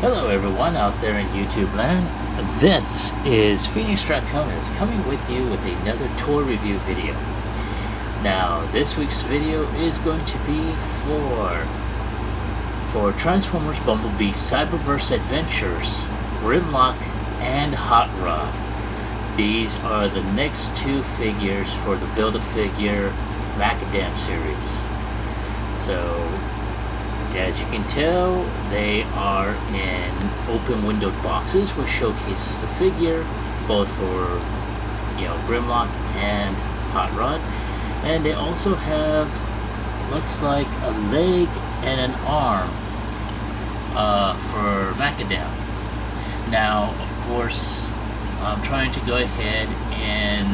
Hello everyone out there in YouTube land. This is Phoenix Draconis coming with you with another toy review video. Now this week's video is going to be for Transformers Bumblebee Cyberverse Adventures, Grimlock and Hot Rod. These are the next two figures for the Build-A-Figure Macadam series. So as you can tell, they are in open windowed boxes, which showcases the figure, both for Grimlock and Hot Rod. And they also have, looks like, a leg and an arm for Macadam. Now, of course, I'm trying to go ahead and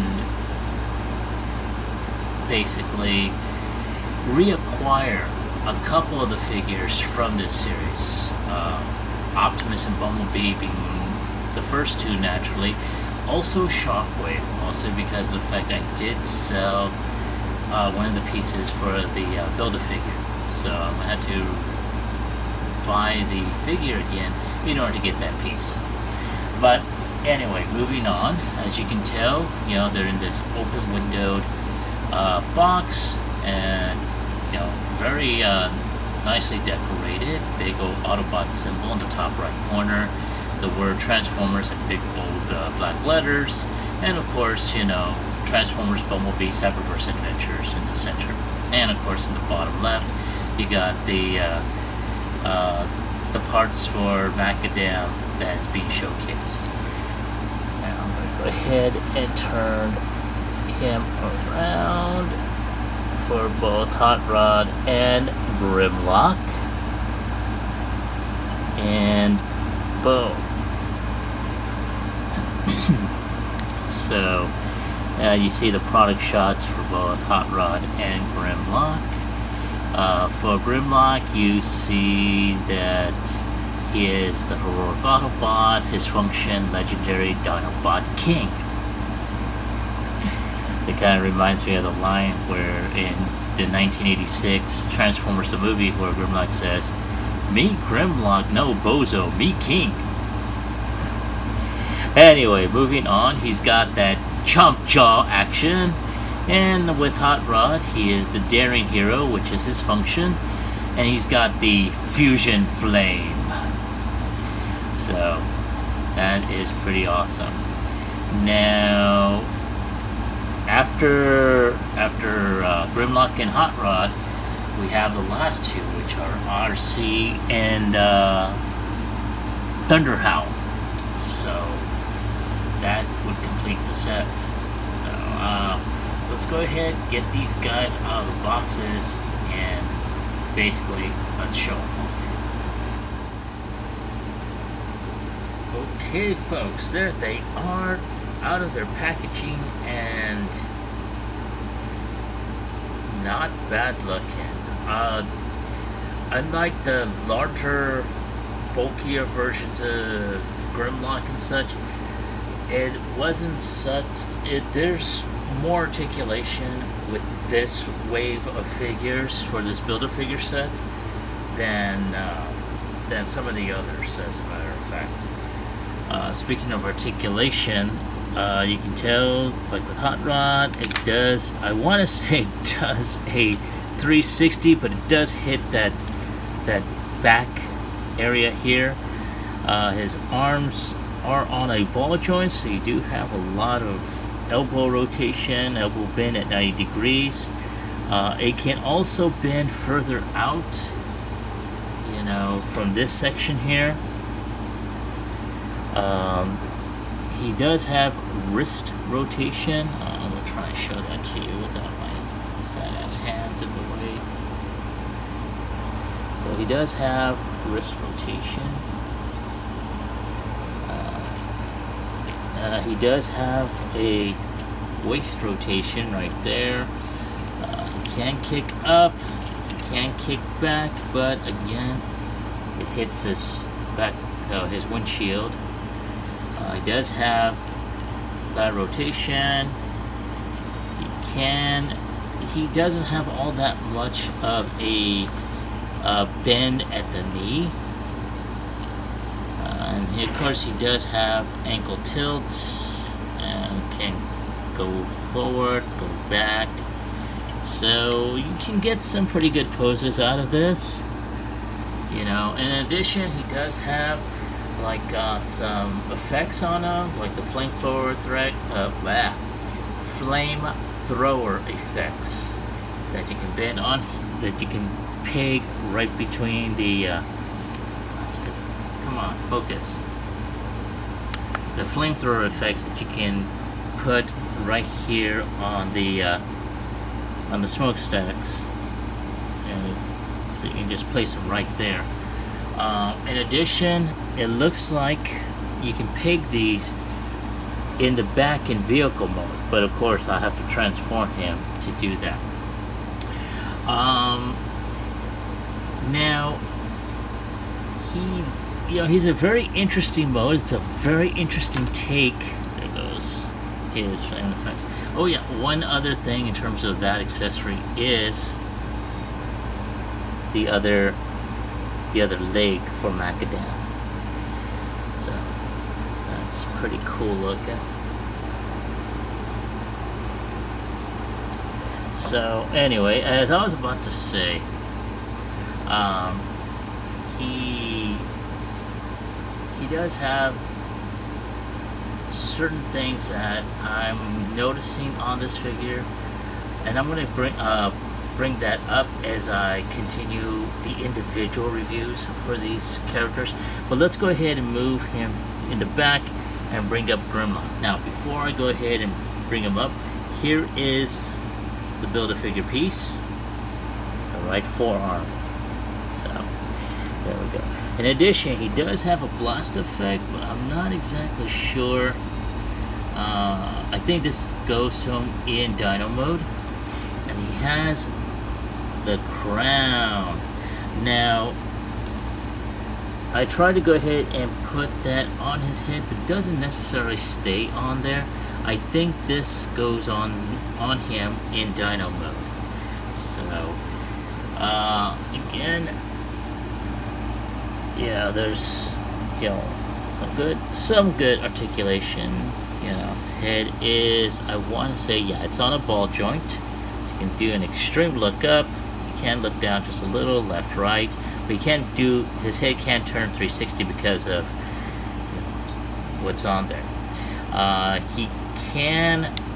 basically reacquire a couple of the figures from this series, Optimus and Bumblebee being the first two naturally, also Shockwave, also because of the fact I did sell one of the pieces for the Build-A-Figure, so I'm going to have to buy the figure again in order to get that piece. But anyway, moving on, as you can tell, they're in this open windowed box, and very nicely decorated. Big old Autobot symbol in the top right corner. The word Transformers in big bold black letters. And of course, Transformers Bumblebee Cyberverse Adventures in the center. And of course, in the bottom left, you got the parts for Macadam that's being showcased. Now I'm going to go ahead and turn him around for both Hot Rod and Grimlock, and boom. So you see the product shots for both Hot Rod and Grimlock. For Grimlock, you see that he is the heroic Autobot, his function legendary Dinobot King. It kind of reminds me of the line where in the 1986 Transformers the movie where Grimlock says, "Me Grimlock, no bozo, me king." Anyway, moving on, he's got that chomp jaw action, and with Hot Rod, he is the daring hero, which is his function, and he's got the fusion flame. So that is pretty awesome. Now, After Grimlock and Hot Rod, we have the last two, which are RC and Thunderhowl. So that would complete the set. So let's go ahead, get these guys out of the boxes, and basically let's show them off. Okay, folks, there they are, out of their packaging, and not bad looking. Unlike the larger, bulkier versions of Grimlock and such, it wasn't such. There's more articulation with this wave of figures for this Build-A-Figure set than some of the others, as a matter of fact. Speaking of articulation, you can tell, like with Hot Rod, it does, I want to say it does a 360, but it does hit that back area here. His arms are on a ball joint, so you do have a lot of elbow rotation, elbow bend at 90 degrees. It can also bend further out, from this section here. He does have wrist rotation. I'm going to try and show that to you without my fat ass hands in the way. So he does have wrist rotation. He does have a waist rotation right there. He can kick up, he can kick back, but again, it hits this back, his windshield. He does have that rotation. He doesn't have all that much of a bend at the knee. And of course he does have ankle tilt and can go forward, go back. So you can get some pretty good poses out of this. You know, in addition, he does have like some effects on him, like the flamethrower effects that you can bend on, that you can peg right between the come on, focus. The flamethrower effects that you can put right here on the smokestacks, and so you can just place them right there. In addition, it looks like you can peg these in the back in vehicle mode, but of course I have to transform him to do that. Now he's a very interesting mode. It's a very interesting take. There goes his flame effects. Oh yeah, one other thing in terms of that accessory is the other leg for Macadam. So that's pretty cool looking. So anyway, as I was about to say, he does have certain things that I'm noticing on this figure, and I'm going to bring that up as I continue the individual reviews for these characters. But let's go ahead and move him in the back and bring up Grimlock. Now, before I go ahead and bring him up, here is the Build-A-Figure piece, the right forearm. So, there we go. In addition, he does have a blast effect, but I'm not exactly sure. I think this goes to him in Dino mode. And he has the crown. Now, I tried to go ahead and put that on his head, but it doesn't necessarily stay on there. I think this goes on him in Dino mode. So, again, yeah, there's, you know, some good articulation. You know, his head is, I want to say, yeah, it's on a ball joint. You can do an extreme look up. You can look down just a little, left, right. But you can't do, his head can't turn 360 because of, you know, what's on there.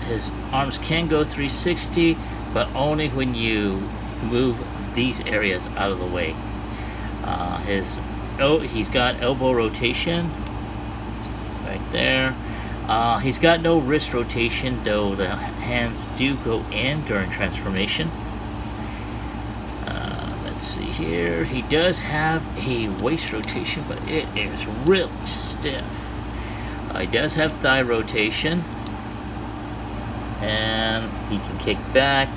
His arms can go 360, but only when you move these areas out of the way. He's got elbow rotation right there. He's got no wrist rotation, though the hands do go in during transformation. Let's see here. He does have a waist rotation, but it is really stiff. He does have thigh rotation, and he can kick back.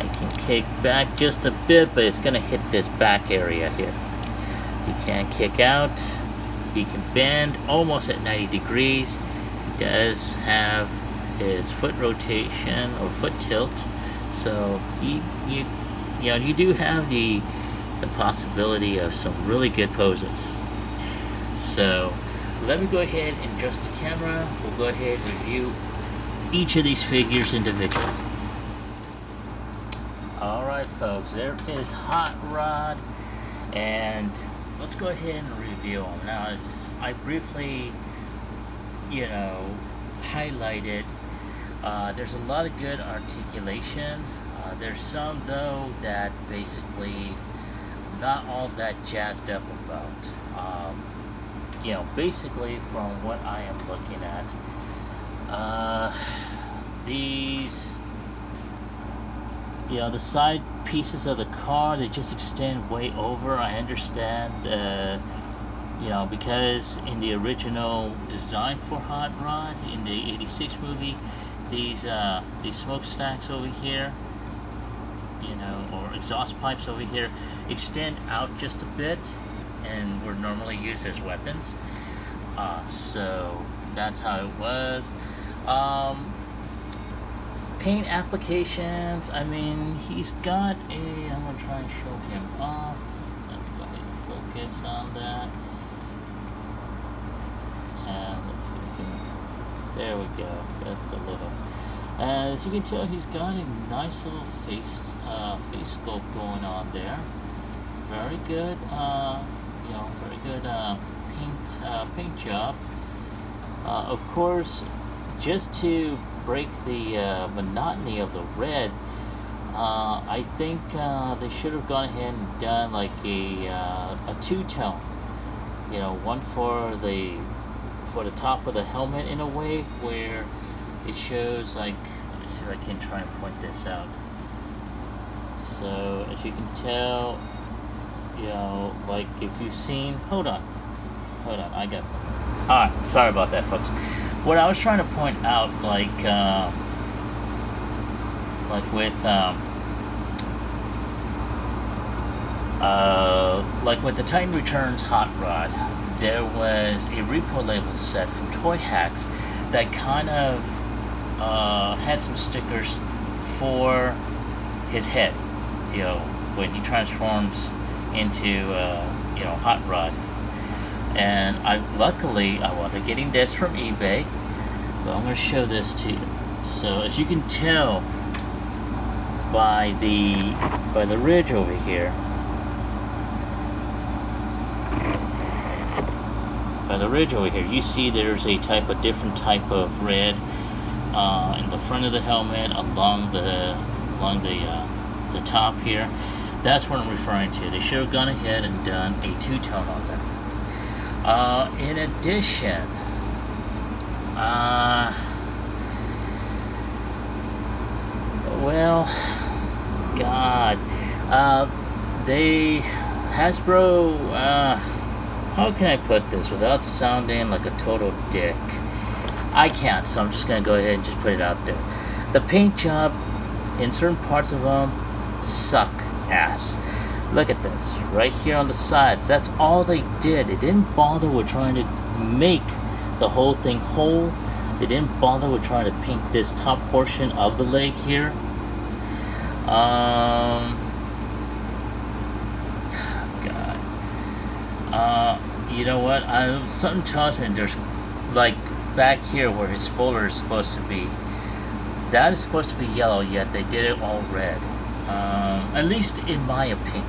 He can kick back just a bit, but it's going to hit this back area here. He can kick out. He can bend almost at 90 degrees. He does have his foot rotation or foot tilt, so you do have the possibility of some really good poses. So let me go ahead and adjust the camera. We'll go ahead and review each of these figures individually. Alright folks, there is Hot Rod, and let's go ahead and review them. Now, as I briefly, highlighted, there's a lot of good articulation. There's some, though, that basically not all that jazzed up about. Basically from what I am looking at, these, the side pieces of the car, they just extend way over. I understand, because in the original design for Hot Rod in the '86 movie, these smokestacks over here, or exhaust pipes over here, extend out just a bit and were normally used as weapons. So that's how it was. Paint applications, I mean, he's got I'm going to try and show him off. Let's go ahead and focus on that. go, just a little. As you can tell, he's got a nice little face sculpt going on there. Very good, very good paint job. Of course, just to break the monotony of the red, I think they should have gone ahead and done like a two-tone. One for the top of the helmet in a way where it shows like, let me see if I can try and point this out. So as you can tell, like if you've seen, hold on, I got something. Alright, sorry about that, folks. What I was trying to point out, like with the Titan Returns Hot Rod, there was a repo label set from Toy Hacks that kind of had some stickers for his head, when he transforms into Hot Rod. And I wound up getting this from eBay, but I'm going to show this to you. So as you can tell by the ridge over here, you see there's a different type of red in the front of the helmet, along the top here. That's what I'm referring to. They should have gone ahead and done a two-tone on there. In addition, Hasbro, how can I put this without sounding like a total dick? I can't, so I'm just going to go ahead and just put it out there. The paint job in certain parts of them suck ass. Look at this, right here on the sides. That's all they did. They didn't bother with trying to make the whole thing whole. They didn't bother with trying to paint this top portion of the leg here. God. You know what? Something tells me there's, like, back here where his spoiler is supposed to be, that is supposed to be yellow, yet they did it all red. At least in my opinion.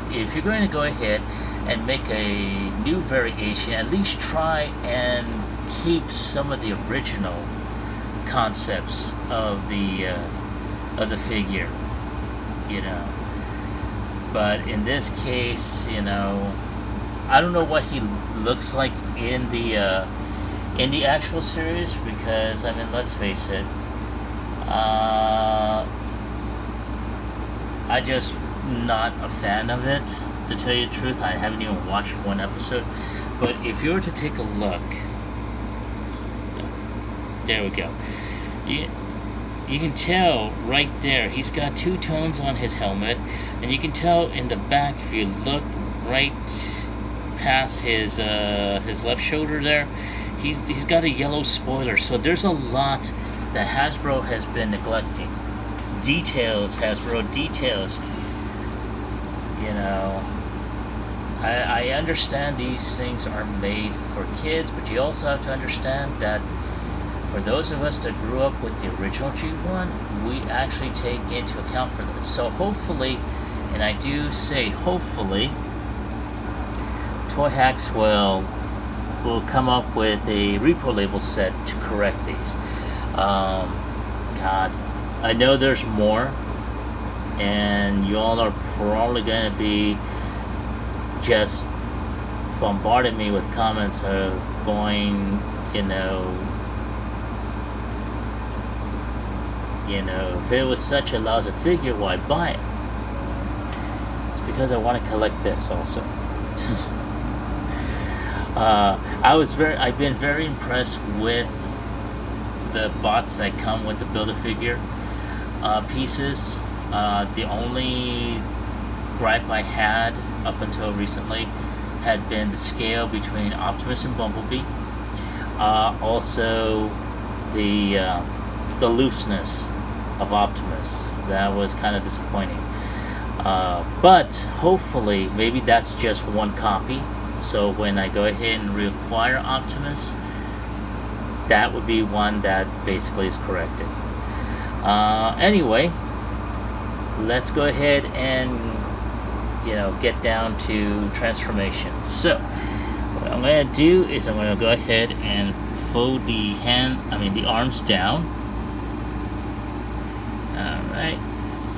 If you're going to go ahead and make a new variation, at least try and keep some of the original concepts of the figure, But in this case, I don't know what he looks like in the actual series, because let's face it, I just not a fan of it, to tell you the truth. I haven't even watched one episode, but if you were to take a look, there we go. You can tell right there he's got two tones on his helmet, and you can tell in the back, if you look right past his left shoulder there, he's got a yellow spoiler. So there's a lot that Hasbro has been neglecting. Hasbro details. I understand these things are made for kids, but you also have to understand that for those of us that grew up with the original G1, we actually take into account for this. So hopefully, and I do say hopefully, Toy Hacks will come up with a repo label set to correct these. God, I know there's more, and y'all are probably going to be just bombarding me with comments of going, if it was such a lousy figure, why buy it? It's because I want to collect this also. I've been very impressed with the bots that come with the Build-A-Figure pieces. The only gripe I had up until recently had been the scale between Optimus and Bumblebee. Also, the looseness of Optimus. That was kind of disappointing. But hopefully, maybe that's just one copy. So when I go ahead and reacquire Optimus, that would be one that basically is corrected. Anyway, let's go ahead and get down to transformation. So what I'm going to do is I'm going to go ahead and fold the arms down. Alright,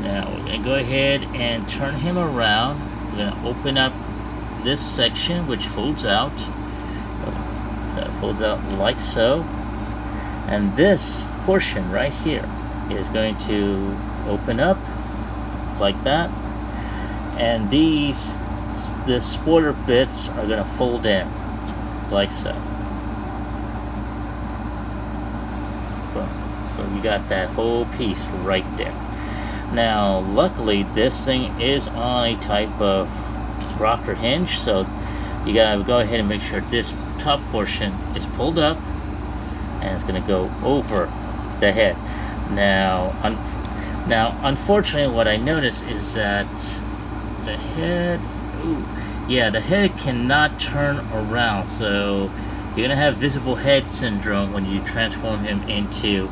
now we're going to go ahead and turn him around. We're going to open up this section which folds out. So it folds out like so. And this portion right here is going to open up like that. And the spoiler bits are going to fold in like so. So you got that whole piece right there. Now luckily this thing is on a type of rocker hinge, so you gotta go ahead and make sure this top portion is pulled up and it's going to go over the head. Now unfortunately what I noticed is that the head, the head cannot turn around, so you're gonna have visible head syndrome when you transform him into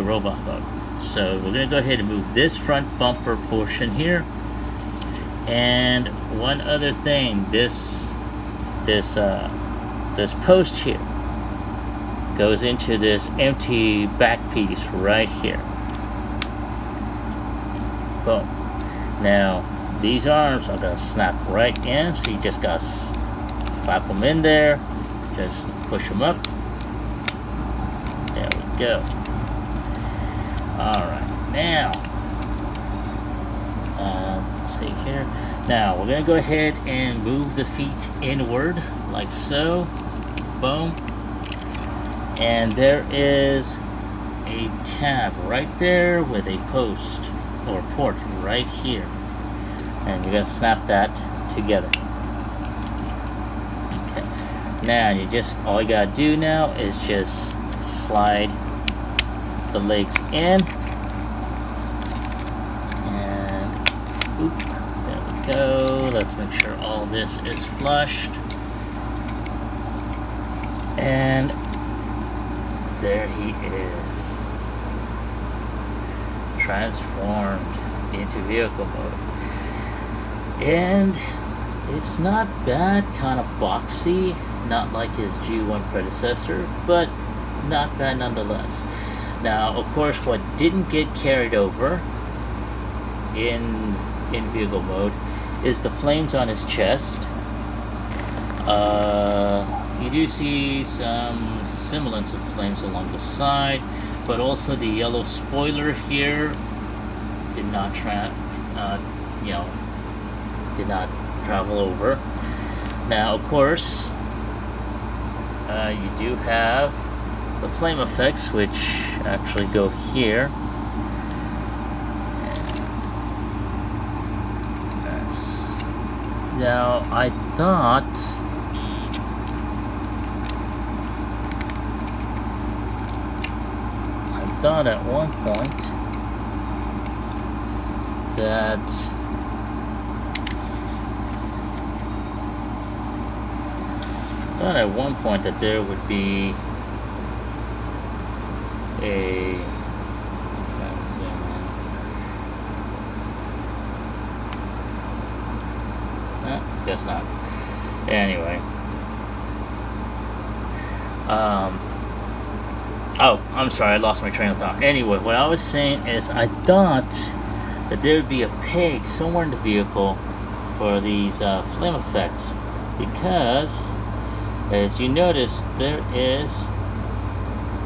robot mode. So we're gonna go ahead and move this front bumper portion here. And one other thing, this post here goes into this empty back piece right here. Boom. Now these arms are going to snap right in, so you just got to slap them in there, just push them up. There we go. Alright, now let's see here. Now we're going to go ahead and move the feet inward like so. Boom. And there is a tab right there with a post or port right here. And you're going to snap that together. Okay. Now all you got to do now is just slide the legs in. And there we go. Let's make sure all this is flushed. And there he is, transformed into vehicle mode. And it's not bad, kind of boxy, not like his G1 predecessor, but not bad nonetheless. Now, of course, what didn't get carried over in vehicle mode is the flames on his chest. You do see some semblance of flames along the side, but also the yellow spoiler here did not travel over. Now, of course, you do have the flame effects, which actually go here. And that's now. I thought at one point that there would be a guess not. Anyway, oh, I'm sorry, I lost my train of thought. Anyway, what I was saying is I thought that there would be a peg somewhere in the vehicle for these flame effects, because as you notice, there is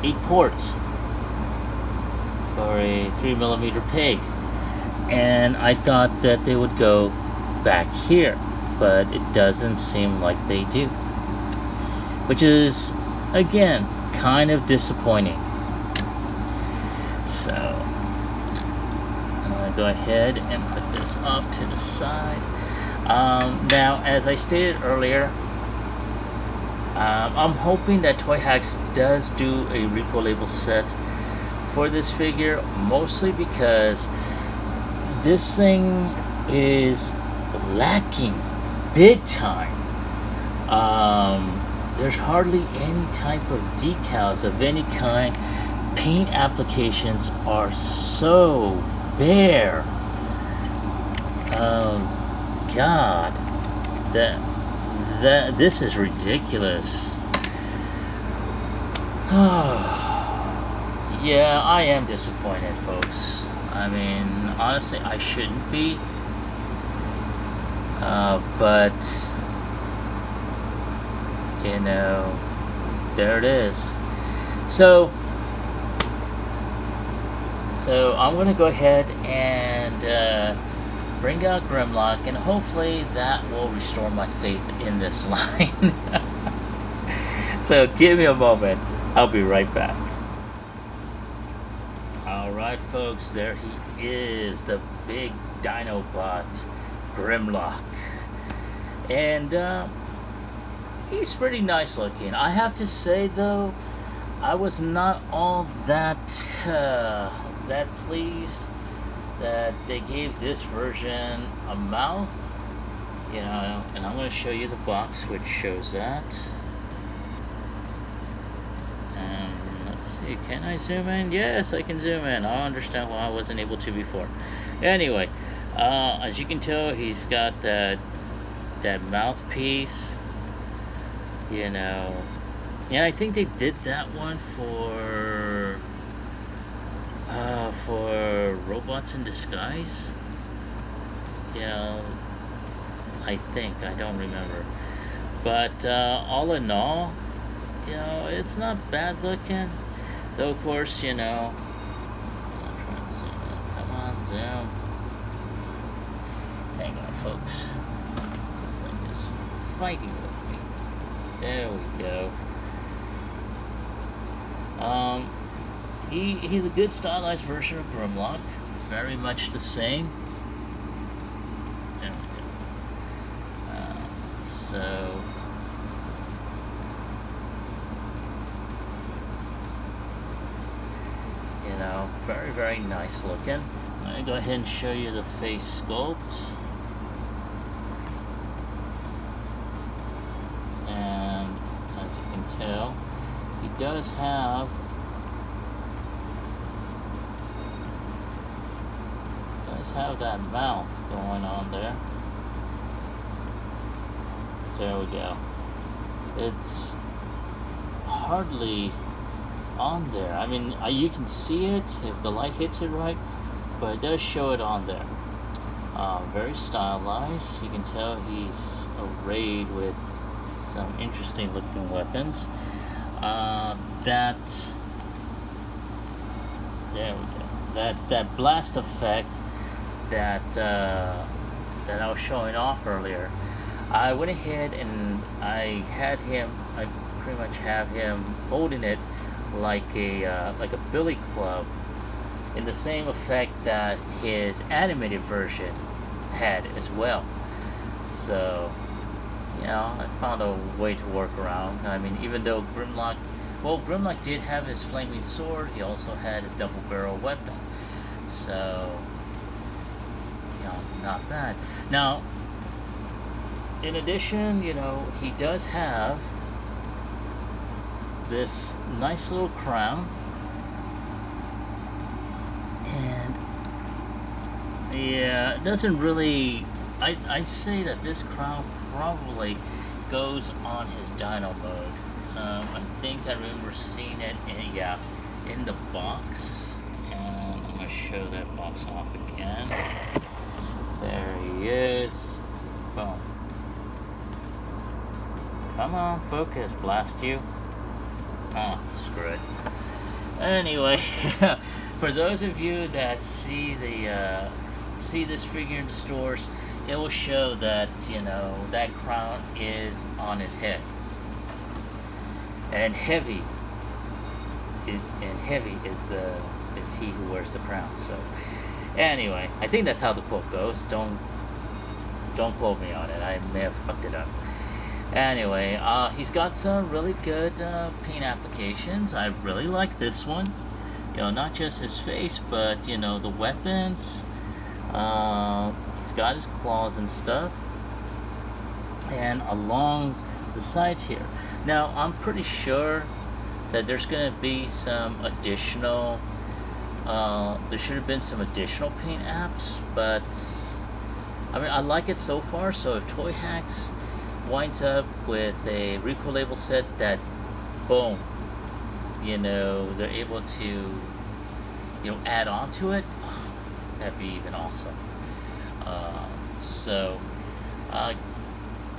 a port for a 3mm peg, and I thought that they would go back here, but it doesn't seem like they do, which is again kind of disappointing. So I'm going to go ahead and put this off to the side. Now, as I stated earlier, I'm hoping that Toy Hacks does do a repo label set for this figure, mostly because this thing is lacking big time there's hardly any type of decals of any kind. Paint applications are so bare. Oh God, that this is ridiculous. Yeah, I am disappointed, folks. I mean, honestly, I shouldn't be. But you know, there it is. So I'm gonna go ahead and bring out Grimlock, and hopefully that will restore my faith in this line. So give me a moment. I'll be right back. Alright, folks, there he is, the big Dinobot, Grimlock. And he's pretty nice looking. I have to say, though, I was not all that pleased that they gave this version a mouth, you know, and I'm going to show you the box which shows that. And let's see, can I zoom in? Yes, I can zoom in. I don't understand why I wasn't able to before. Anyway, as you can tell, he's got that mouthpiece, you know, and I think they did that one for Robots in Disguise. Yeah, I think, I don't remember, but all in all, you know, it's not bad looking, though. Of course, you know, come on, zoom. Hang on, folks. This thing is fighting with me. There we go. He's a good stylized version of Grimlock. Very much the same. There we go. So you know, very, very nice looking. I'm gonna go ahead and show you the face sculpt. And as you can tell, he does have that mouth going on there. There we go. It's hardly on there. I mean, you can see it if the light hits it right, but it does show it on there. Very stylized. You can tell he's arrayed with some interesting looking weapons. There we go. That blast effect that I was showing off earlier, I went ahead and I pretty much have him holding it like a billy club, in the same effect that his animated version had as well. So, you know, I found a way to work around. I mean, even though Grimlock did have his flaming sword, he also had his double barrel weapon. So, you know, not bad. Now, in addition, you know, he does have this nice little crown, and yeah, it doesn't really, I say that this crown probably goes on his Dino mode. I think I remember seeing it in the box, and I'm gonna show that box off again. There he is. Boom. Come on, focus, blast you. Oh, screw it. Anyway, for those of you that see this figure in the stores, it will show that, you know, that crown is on his head. And heavy is he who wears the crown. So anyway, I think that's how the quote goes. Don't quote me on it. I may have fucked it up. Anyway, he's got some really good paint applications. I really like this one. You know, not just his face, but, you know, the weapons. He's got his claws and stuff. And along the sides here. Now, I'm pretty sure that there's going to be some additional, there should have been some additional paint apps, but I mean, I like it so far. So if Toy Hacks winds up with a repo label set that, boom, you know, they're able to, you know, add on to it, that'd be even awesome.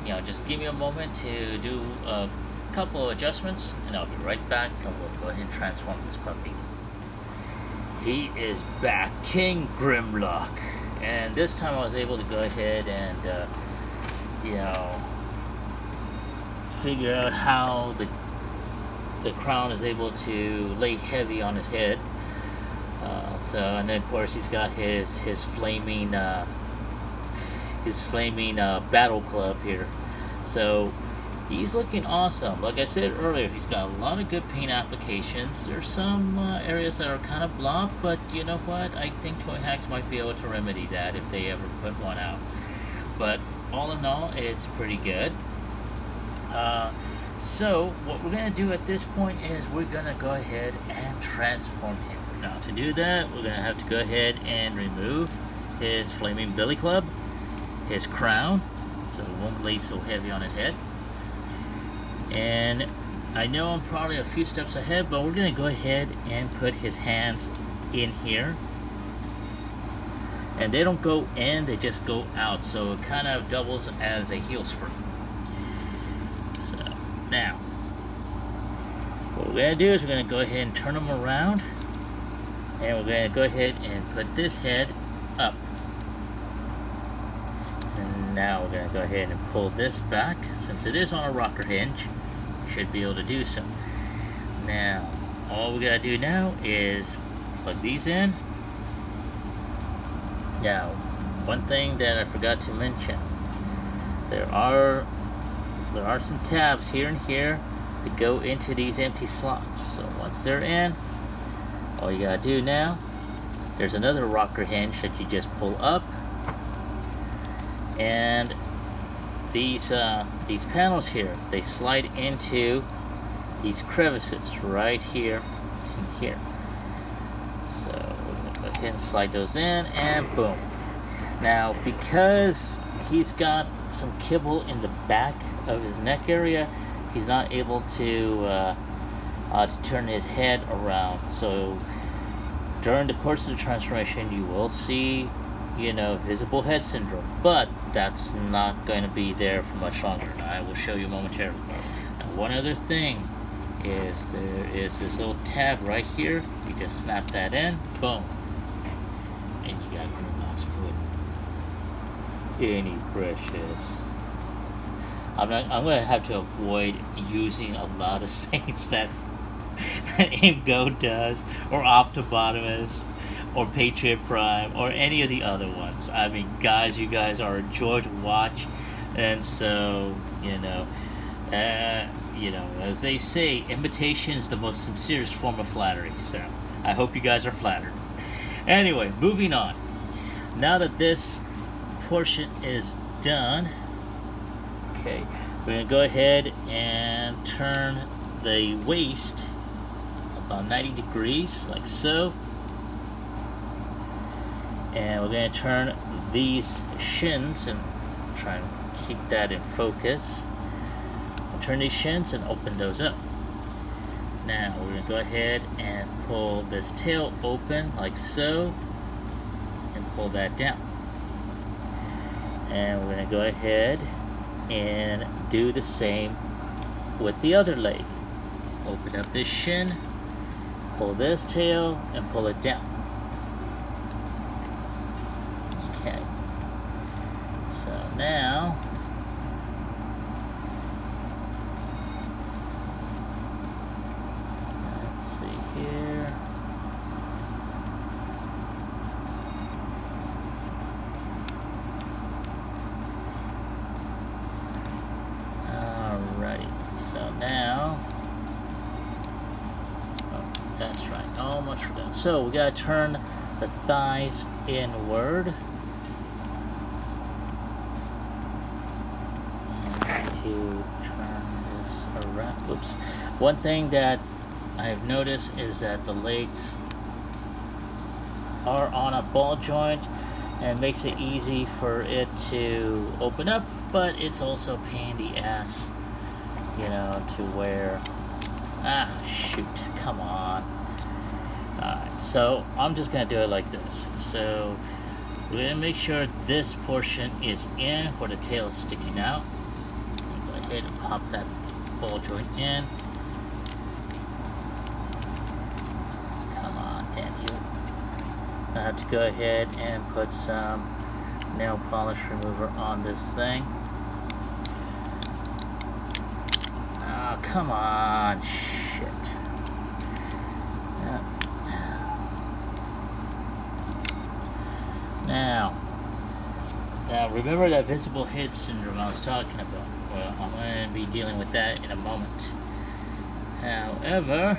You know, just give me a moment to do a couple of adjustments, and I'll be right back, and we'll go ahead and transform this puppy. He is back, King Grimlock, and this time I was able to go ahead and, you know, figure out how the crown is able to lay heavy on his head. And then of course he's got his flaming battle club here. So he's looking awesome. Like I said earlier, he's got a lot of good paint applications. There's some areas that are kind of blobbed, but you know what? I think Toy Hacks might be able to remedy that if they ever put one out. But all in all, it's pretty good. So what we're going to do at this point is we're going to go ahead and transform him. Now to do that, we're going to have to go ahead and remove his flaming billy club, his crown, so it won't lay so heavy on his head. And I know I'm probably a few steps ahead, but we're going to go ahead and put his hands in here. And they don't go in, they just go out, so it kind of doubles as a heel spring. So now, what we're going to do is we're going to go ahead and turn him around. And we're going to go ahead and put this head up. And now we're going to go ahead and pull this back. Since it is on a rocker hinge, should be able to do so. Now, all we got to do now is plug these in. Now, one thing that I forgot to mention. There are some tabs here and here that go into these empty slots. So once they're in, all you gotta do now, there's another rocker hinge that you just pull up, and these panels here, they slide into these crevices right here and here. So we're gonna go ahead and slide those in, and boom. Now, because he's got some kibble in the back of his neck area, he's not able to turn his head around. So during the course of the transformation, you will see, you know, visible head syndrome, but that's not going to be there for much longer. I will show you momentarily. Now, one other thing is there is this little tab right here. You just snap that in, boom, and you got Grimlock's pudding. Ain't he precious? I'm going to have to avoid using a lot of saints that Imgo does, or Optibotimus, or Patriot Prime, or any of the other ones. I mean, guys, you guys are a joy to watch, and so, you know, as they say, imitation is the most sincerest form of flattery, so I hope you guys are flattered. Anyway, moving on. Now that this portion is done, okay, we're going to go ahead and turn the waist about 90 degrees, like so. And we're going to turn these shins, and try and keep that in focus. We'll turn these shins and open those up. Now we're going to go ahead and pull this tail open, like so, and pull that down. And we're going to go ahead and do the same with the other leg. Open up this shin, pull this tail, and pull it down. Okay. So now, let's see here. Alrighty. So now, that's right, almost forgot. So we gotta turn the thighs inward. And to turn this around. Oops. One thing that I've noticed is that the legs are on a ball joint, and makes it easy for it to open up, but it's also a pain in the ass, you know, to wear. Shoot, come on. Alright, so I'm just gonna do it like this. So we're gonna make sure this portion is in where the tail is sticking out. Go ahead and pop that ball joint in. Come on, damn you. I have to go ahead and put some nail polish remover on this thing. Oh, come on, shit. Yeah. Now, remember that visible hit syndrome I was talking about? Well, I'm going to be dealing with that in a moment. However,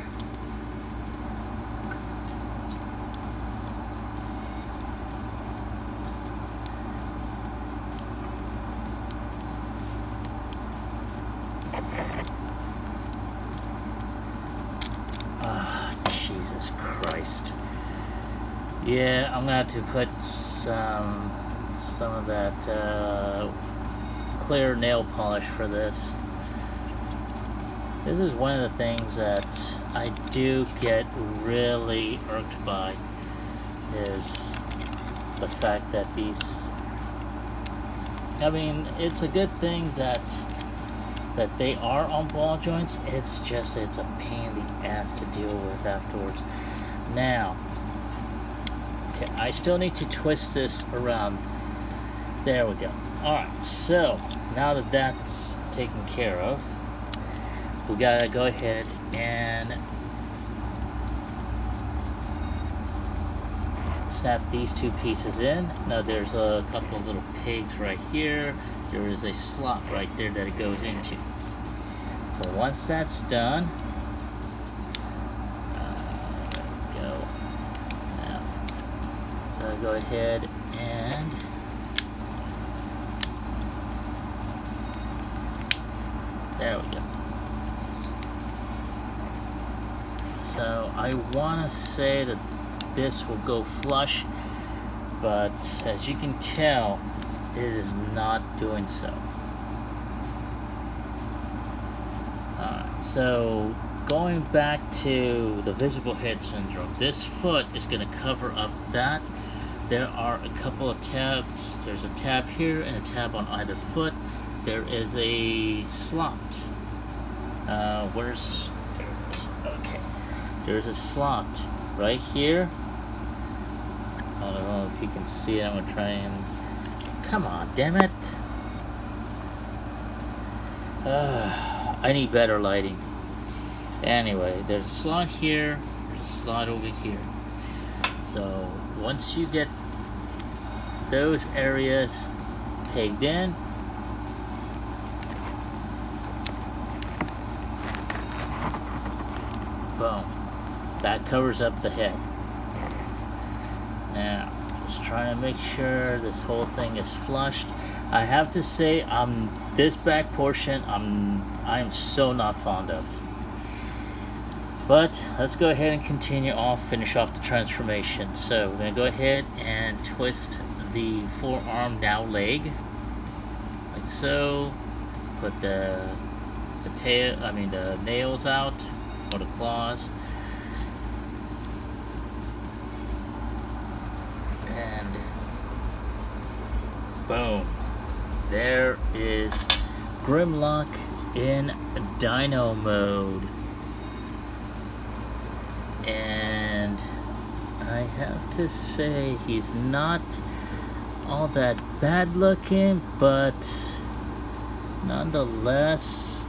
Jesus Christ. Yeah, I'm gonna have to put some of that clear nail polish for this. This is one of the things that I do get really irked by, is the fact that these, I mean, it's a good thing that they are on ball joints. It's just, it's a pain in the ass to deal with afterwards. Now, okay, I still need to twist this around. There we go. Alright, so now that that's taken care of, we gotta go ahead and snap these two pieces in. Now there's a couple of little pegs right here. There is a slot right there that it goes into. So once that's done, there we go. Now, gotta go ahead and there we go. So I want to say that this will go flush, but as you can tell, it is not doing so. So going back to the visible head syndrome, this foot is going to cover up that. There are a couple of tabs. There's a tab here and a tab on either foot. There is a slot. Where's okay? There's a slot right here. I don't know if you can see it. I'm gonna try and. Come on, damn it! I need better lighting. Anyway, there's a slot here. There's a slot over here. So once you get those areas pegged in, boom, that covers up the head. Now, just trying to make sure this whole thing is flushed. I have to say, this back portion, I am so not fond of. But let's go ahead and continue finish off the transformation. So we're gonna go ahead and twist the forearm now leg, like so. Put the nails out, or the claws. And boom. There is Grimlock in Dino mode. And I have to say, he's not all that bad looking, but nonetheless,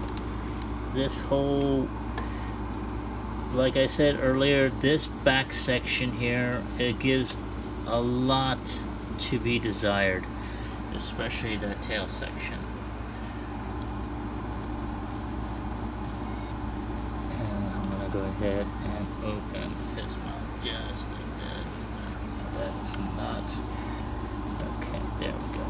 this whole, like I said earlier, this back section here, it gives a lot to be desired, especially that tail section. And I'm gonna go ahead and open his mouth just a bit. That's not okay. There we go.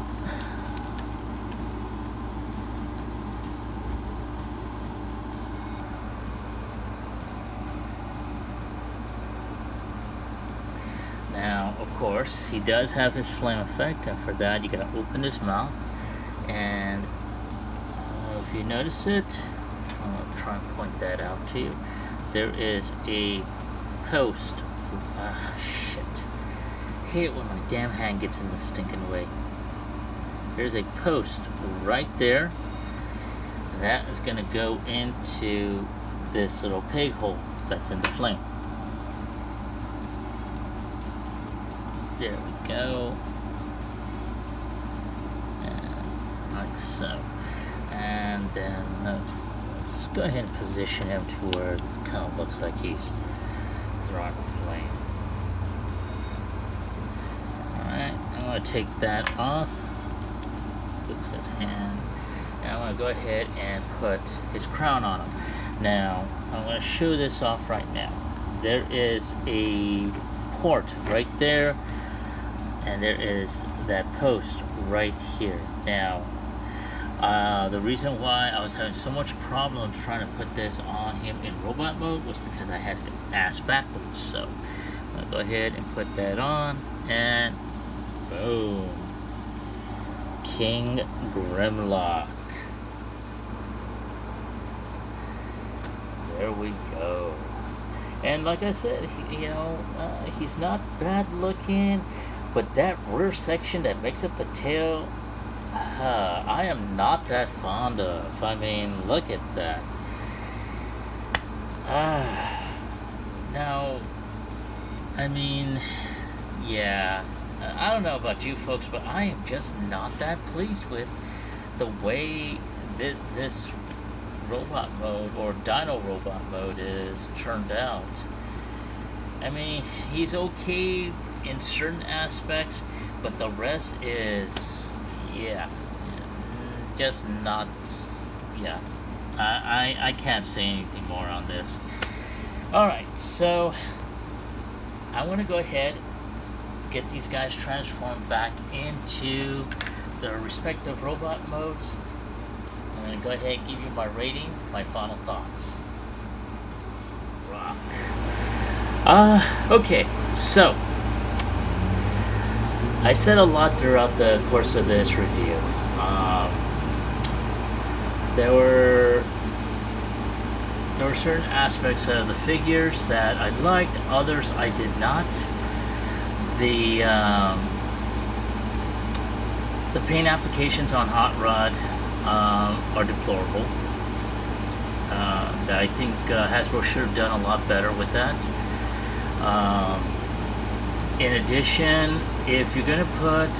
Now, of course, he does have his flame effect, and for that you gotta open his mouth, and if you notice it, I'll try and point that out to you. There is a post. Shit. I hate it when my damn hand gets in the stinking way. There's a post right there. That is gonna go into this little peg hole that's in the flame. There we go. And like so. And then let's go ahead and position him to where it kind of looks like he's throwing a flame. Alright, I'm going to take that off. Fix his hand. And I'm going to go ahead and put his crown on him. Now, I'm going to show this off right now. There is a port right there, and there is that post right here. Now, the reason why I was having so much problem trying to put this on him in robot mode was because I had him ass backwards. So I'm gonna go ahead and put that on, and boom, King Grimlock. There we go. And like I said, he's not bad looking, but that rear section that makes up the tail, I am not that fond of. I mean, look at that. Now, I mean, yeah, I don't know about you folks, but I am just not that pleased with the way this robot mode or Dino robot mode is turned out. I mean, he's okay in certain aspects, but the rest is, just not, I can't say anything more on this. Alright, so I want to go ahead, get these guys transformed back into their respective robot modes. I'm going to go ahead and give you my rating, my final thoughts. Rock. Okay, so I said a lot throughout the course of this review. There were certain aspects of the figures that I liked, others I did not. The paint applications on Hot Rod are deplorable. I think Hasbro should have done a lot better with that. In addition, if you're going to put,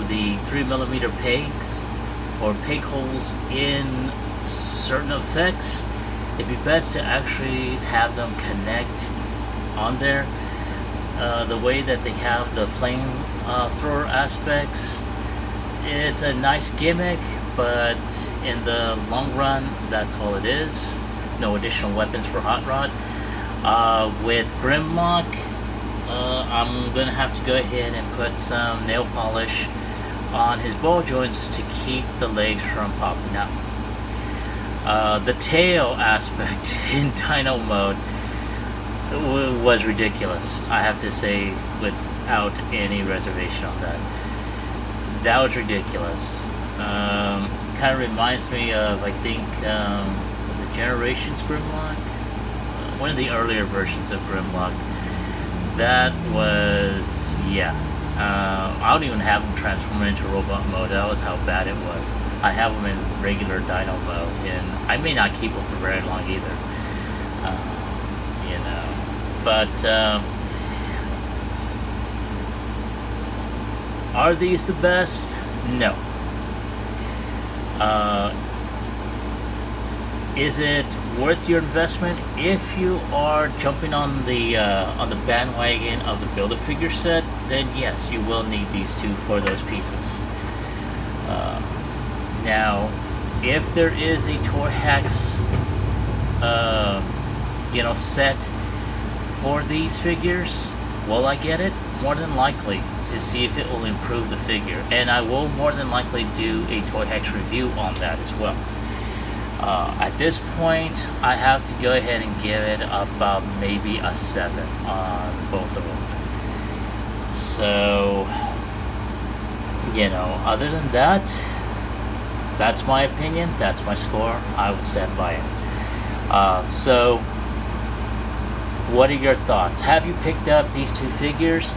the 3mm pegs or peg holes in certain effects, it'd be best to actually have them connect on there. The way that they have the flame thrower aspects, it's a nice gimmick, but in the long run, that's all it is. No additional weapons for Hot Rod. With Grimlock, I'm going to have to go ahead and put some nail polish on his ball joints to keep the legs from popping out. The tail aspect in Dino mode was ridiculous. I have to say, without any reservation on that. That was ridiculous. Kind of reminds me of, I think, was it Generations Grimlock? One of the earlier versions of Grimlock. That was, I don't even have him transform into robot mode. That was how bad it was. I have him in regular Dino mode, and I may not keep him for very long either. But are these the best? No. Is it worth your investment? If you are jumping on the bandwagon of the Build-A-Figure set, then yes, you will need these two for those pieces. Now, if there is a Toy Hacks, set for these figures, will I get it? More than likely, to see if it will improve the figure, and I will more than likely do a Toy Hacks review on that as well. At this point, I have to go ahead and give it about maybe a 7 on both of them. So, other than that, that's my opinion, that's my score, I will stand by it. So, what are your thoughts? Have you picked up these two figures?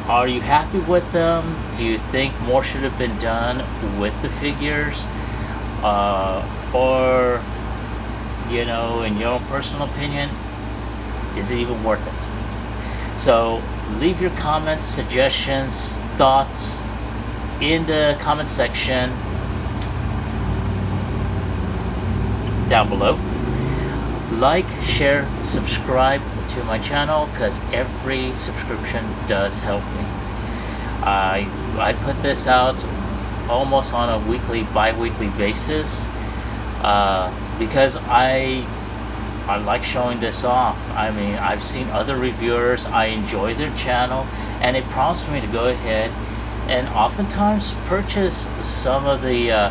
Are you happy with them? Do you think more should have been done with the figures? Or, in your own personal opinion, is it even worth it? So, leave your comments, suggestions, thoughts in the comment section down below. Like, share, subscribe to my channel, because every subscription does help me. I put this out almost on a weekly, bi-weekly basis, because I like showing this off. I mean, I've seen other reviewers, I enjoy their channel, and it prompts me to go ahead and oftentimes purchase some of the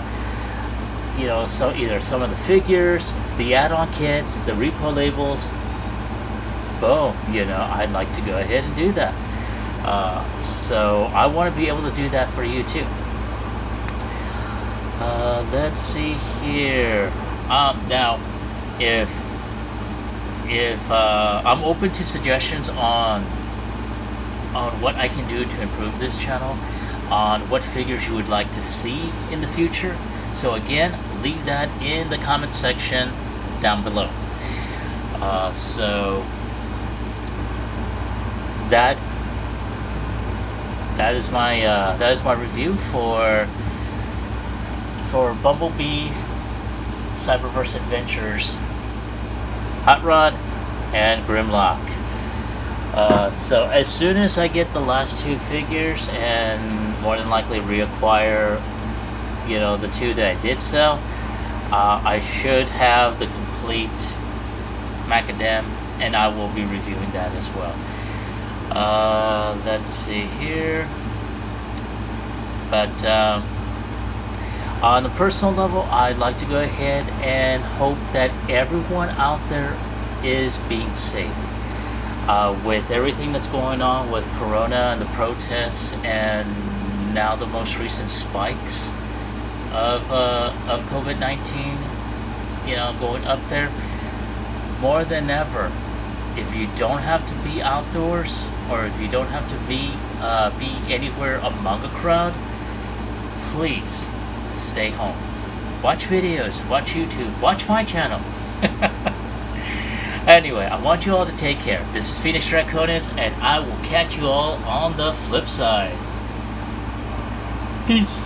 either some of the figures, the add-on kits, the repo labels. Boom, I'd like to go ahead and do that. So I want to be able to do that for you too. Let's see here. Now, if I'm open to suggestions on what I can do to improve this channel, on what figures you would like to see in the future. So again, leave that in the comment section down below. So that is my review for Bumblebee Cyberverse Adventures Hot Rod and Grimlock. So as soon as I get the last two figures, and more than likely reacquire the two that I did sell, I should have the complete Macadam, and I will be reviewing that as well. Let's see here. But on a personal level, I'd like to go ahead and hope that everyone out there is being safe. With everything that's going on with Corona and the protests, and now the most recent spikes of COVID-19, going up there, more than ever, if you don't have to be outdoors, or if you don't have to be anywhere among a crowd, please stay home. Watch videos, watch YouTube, watch my channel. Anyway, I want you all to take care. This is Phoenix Draconis, and I will catch you all on the flip side. Peace.